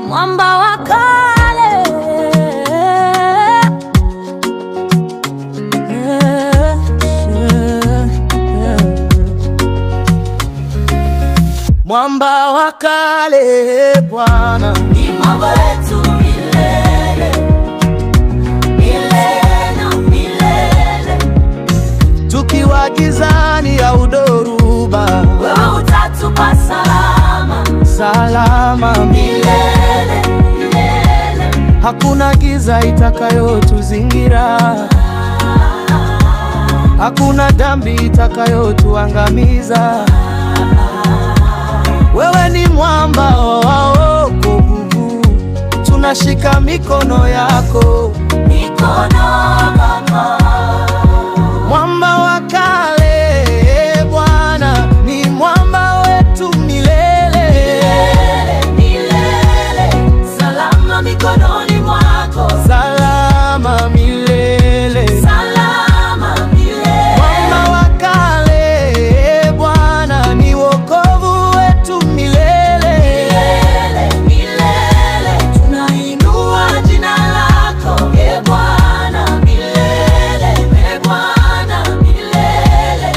mwamba wa kale, mwamba wa kale Bwana, ni mwamba wetu milele, milele na milele. Tukiwa gizani au dhoruba, wewe utatupa salama, salama milele, milele. Hakuna giza itakayotuzingira, hakuna dhambi itakayotuangamiza. Wewe ni mwamba wa wokovu, tunashika mikono yako, mikono mama. Mwamba wa kale Bwana, ni mwamba wetu milele, milele, milele. Salama mikononi mwako, salama milele, salama milele. Mwamba wa kale Bwana, ni wokovu wetu milele, milele, milele. Tunainua jina lako, e Bwana, milele, e Bwana, milele.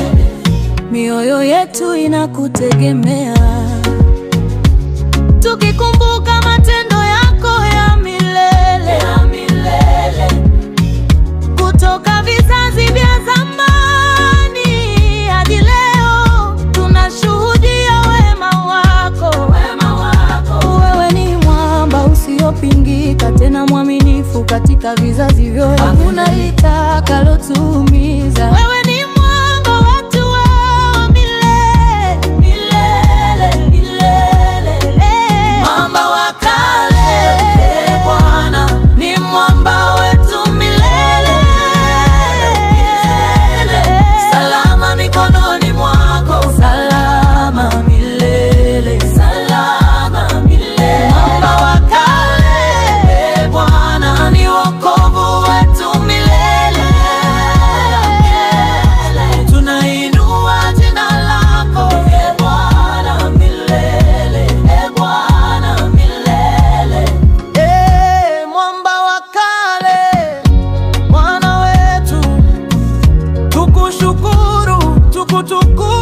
Mioyo yetu inakutegemea, tukikumbuka matendo yako ya milele, ya milele. Kutoka vizazi vya zamani hadi leo tunashuhudia wema wako, wema wako. Wewe ni mwamba usiopingika, tena mwaminifu katika vizazi vyote. Hakuna litakalotuumiza. Wewe ni mwamba watu wa milele, milele, milele. Mwamba wa kale Bwana, ni mwamba wetu milele, milele. Salama mikononi mwako, salama milele, salama milele. Mwamba wa kale Bwana, ni wokovu wetu milele, milele. Tunainua jina lako, e Bwana, milele, e Bwana, milele. mwamba wa kale Bwana wetu, tukushukuru, tukutukuza.